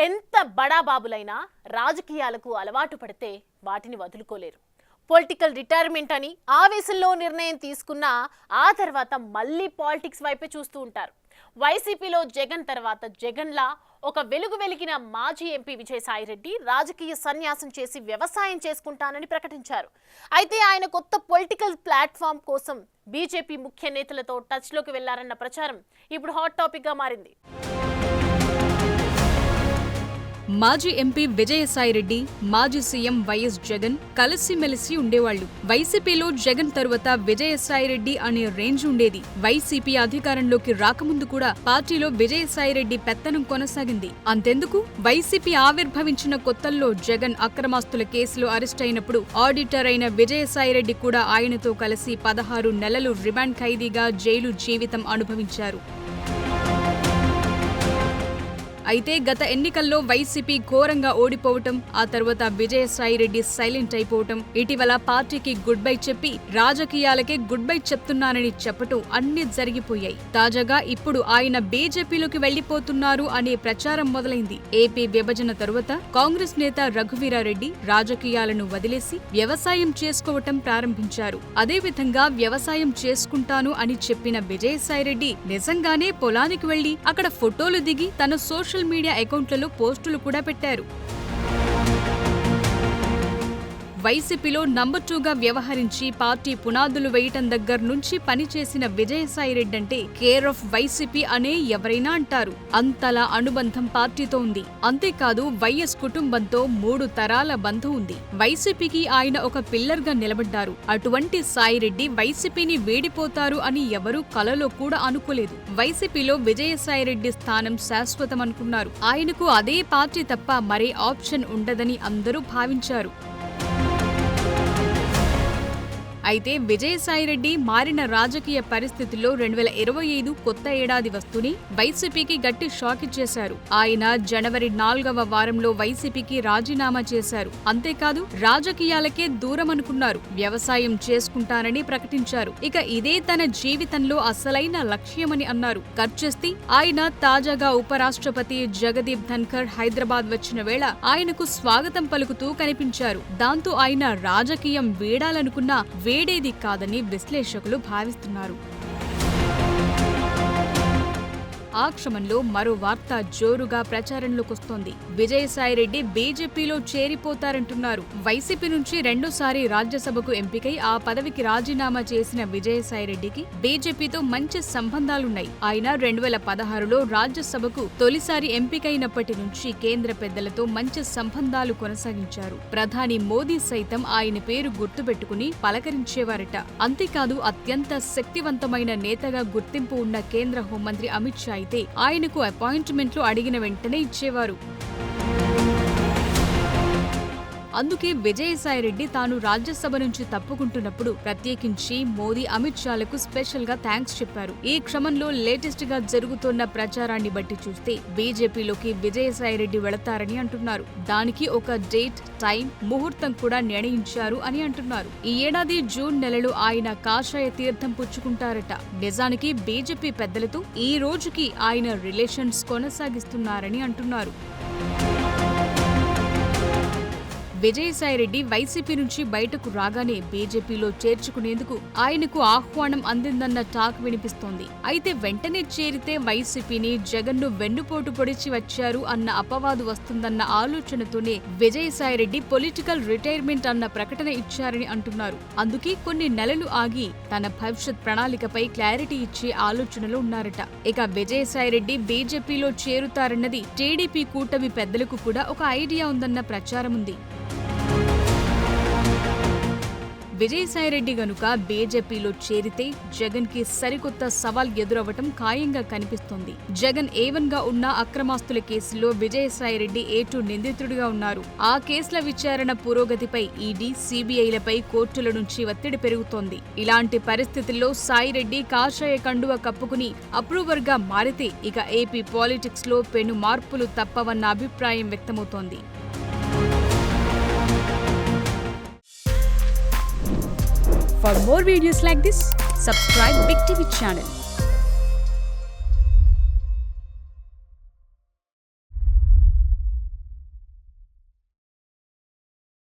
ఎంత బడాబాబులైనా రాజకీయాలకు అలవాటు పడితే వాటిని వదులుకోలేరు. పొలిటికల్ రిటైర్మెంట్ అని ఆవేశంలో నిర్ణయం తీసుకున్నా ఆ తర్వాత మళ్ళీ పాలిటిక్స్ వైపే చూస్తూ ఉంటారు. వైసీపీలో జగన్ తర్వాత జగన్లా ఒక వెలుగు వెలిగిన మాజీ ఎంపీ విజయసాయిరెడ్డి రాజకీయ సన్యాసం చేసి వ్యవసాయం చేసుకుంటానని ప్రకటించారు. అయితే ఆయన కొత్త పొలిటికల్ ప్లాట్ఫామ్ కోసం బీజేపీ ముఖ్య నేతలతో టచ్లోకి వెళ్లారన్న ప్రచారం ఇప్పుడు హాట్ టాపిక్ గా మారింది. మాజీ ఎంపీ విజయసాయిరెడ్డి, మాజీ సీఎం వైఎస్ జగన్ కలిసిమెలిసి ఉండేవాళ్లు. వైసీపీలో జగన్ తరువాత విజయసాయిరెడ్డి అనే రేంజ్ ఉండేది. వైసీపీ అధికారంలోకి రాకముందు కూడా పార్టీలో విజయసాయిరెడ్డి పెత్తనం కొనసాగింది. అంతెందుకు, వైసీపీ ఆవిర్భవించిన కొత్తల్లో జగన్ అక్రమాస్తుల కేసులో అరెస్ట్ అయినప్పుడు ఆడిటర్ అయిన విజయసాయిరెడ్డి కూడా ఆయనతో కలిసి 16 నెలలు రిమాండ్ ఖైదీగా జైలు జీవితం అనుభవించారు. అయితే గత ఎన్నికల్లో వైసీపీ ఘోరంగా ఓడిపోవటం, ఆ తర్వాత విజయసాయిరెడ్డి సైలెంట్ అయిపోవటం, ఇటీవల పార్టీకి గుడ్ బై చెప్పి రాజకీయాలకే గుడ్ బై చెప్తున్నానని చెప్పటం అన్నీ జరిగిపోయాయి. తాజాగా ఇప్పుడు ఆయన బీజేపీలోకి వెళ్లిపోతున్నారు అనే ప్రచారం మొదలైంది. ఏపీ విభజన తరువాత కాంగ్రెస్ నేత రఘువీరారెడ్డి రాజకీయాలను వదిలేసి వ్యవసాయం చేసుకోవటం ప్రారంభించారు. అదేవిధంగా వ్యవసాయం చేసుకుంటాను అని చెప్పిన విజయసాయిరెడ్డి నిజంగానే పొలానికి వెళ్లి అక్కడ ఫోటోలు దిగి తన సోషల్ మీడియా అకౌంట్లలో పోస్టులు కూడా పెట్టారు. వైసీపీలో నంబర్ 2గా వ్యవహరించి పార్టీ పునాదులు వేయటం దగ్గర నుంచి పనిచేసిన విజయసాయిరెడ్డి అంటే కేర్ ఆఫ్ వైసీపీ అనే ఎవరైనా అంటారు. అంతలా అనుబంధం పార్టీతో ఉంది. అంతేకాదు వైఎస్ కుటుంబంతో 3 తరాల బంధం ఉంది. వైసీపీకి ఆయన ఒక పిల్లర్ గా నిలబడ్డారు. అటువంటి సాయిరెడ్డి వైసీపీని వీడిపోతారు అని ఎవరూ కలలో కూడా అనుకోలేదు. వైసీపీలో విజయసాయిరెడ్డి స్థానం శాశ్వతం అనుకున్నారు. ఆయనకు అదే పార్టీ తప్ప మరే ఆప్షన్ ఉండదని అందరూ భావించారు. అయితే విజయసాయిరెడ్డి మారిన రాజకీయ పరిస్థితుల్లో 2025 కొత్త ఏడాది వస్తూనే వైసీపీకి గట్టి షాక్ ఇచ్చేశారు. ఆయన జనవరి 4వ వారంలో వైసీపీకి రాజీనామా చేశారు. అంతేకాదు రాజకీయాలకే దూరం అనుకున్నారు. వ్యవసాయం చేసుకుంటానని ప్రకటించారు. ఇక ఇదే తన జీవితంలో అసలైన లక్ష్యమని అన్నారు. ఖర్చేస్తే ఆయన తాజాగా ఉపరాష్ట్రపతి జగదీప్ ధన్కర్ హైదరాబాద్ వచ్చిన వేళ ఆయనకు స్వాగతం పలుకుతూ కనిపించారు. దాంతో ఆయన రాజకీయం వీడాలనుకున్నా వేడేది కాదని విశ్లేషకులు భావిస్తున్నారు. ఆ క్రమంలో మరో వార్త జోరుగా ప్రచారంలోకొస్తోంది. విజయసాయిరెడ్డి బీజేపీలో చేరిపోతారంటున్నారు. వైసీపీ నుంచి రెండోసారి రాజ్యసభకు ఎంపికై ఆ పదవికి రాజీనామా చేసిన విజయసాయిరెడ్డికి బీజేపీతో మంచి సంబంధాలున్నాయి. ఆయన 2016లో రాజ్యసభకు తొలిసారి ఎంపికైనప్పటి నుంచి కేంద్ర పెద్దలతో మంచి సంబంధాలు కొనసాగించారు. ప్రధాని మోదీ సైతం ఆయన పేరు గుర్తుపెట్టుకుని పలకరించేవారట. అంతేకాదు అత్యంత శక్తివంతమైన నేతగా గుర్తింపు ఉన్న కేంద్ర హోంమంత్రి అమిత్ షా అయితే ఆయనకు అపాయింట్మెంట్లు అడిగిన వెంటనే ఇచ్చేవారు. అందుకే విజయసాయిరెడ్డి తాను రాజ్యసభ నుంచి తప్పుకుంటున్నప్పుడు ప్రత్యేకించి మోదీ అమిత్ షాలకు స్పెషల్ గా థ్యాంక్స్ చెప్పారు. ఈ క్రమంలో లేటెస్ట్ గా జరుగుతున్న ప్రచారాన్ని బట్టి చూస్తే బీజేపీలోకి విజయసాయిరెడ్డి వెళతారని అంటున్నారు. దానికి ఒక డేట్, టైం, ముహూర్తం కూడా నిర్ణయించారు అని అంటున్నారు. ఈ ఏడాది జూన్ నెలలో ఆయన కాషాయ తీర్థం పుచ్చుకుంటారట. నిజానికి బీజేపీ పెద్దలతో ఈ రోజుకి ఆయన రిలేషన్స్ కొనసాగిస్తున్నారని అంటున్నారు. విజయసాయిరెడ్డి వైసీపీ నుంచి బయటకు రాగానే బీజేపీలో చేర్చుకునేందుకు ఆయనకు ఆహ్వానం అందిందన్న టాక్ వినిపిస్తోంది. అయితే వెంటనే చేరితే వైసీపీని జగన్ను వెన్నుపోటు పొడిచి వచ్చారు అన్న అపవాదు వస్తుందన్న ఆలోచనతోనే విజయసాయిరెడ్డి పొలిటికల్ రిటైర్మెంట్ అన్న ప్రకటన ఇచ్చారని అంటున్నారు. అందుకే కొన్ని నెలలు ఆగి తన భవిష్యత్ ప్రణాళికపై క్లారిటీ ఇచ్చే ఆలోచనలో ఉన్నారట. ఇక విజయసాయిరెడ్డి బీజేపీలో చేరుతారన్నది టీడీపీ కూటమి పెద్దలకు కూడా ఒక ఐడియా ఉందన్న ప్రచారం ఉంది. విజయసాయిరెడ్డి గనుక బీజేపీలో చేరితే జగన్ కి సరికొత్త సవాల్ ఎదురవ్వటం ఖాయంగా కనిపిస్తోంది. జగన్ A1 గా ఉన్న అక్రమాస్తుల కేసులో విజయసాయిరెడ్డి A2 నిందితుడిగా ఉన్నారు. ఆ కేసుల విచారణ పురోగతిపై ఈడీ, CBIలపై కోర్టుల నుంచి ఒత్తిడి పెరుగుతోంది. ఇలాంటి పరిస్థితుల్లో సాయిరెడ్డి కాషాయ కండువ కప్పుకుని అప్రూవర్ గా మారితే ఇక ఏపీ పాలిటిక్స్ లో పెను మార్పులు తప్పవన్న అభిప్రాయం వ్యక్తమవుతోంది. For more videos like this, subscribe Big TV channel.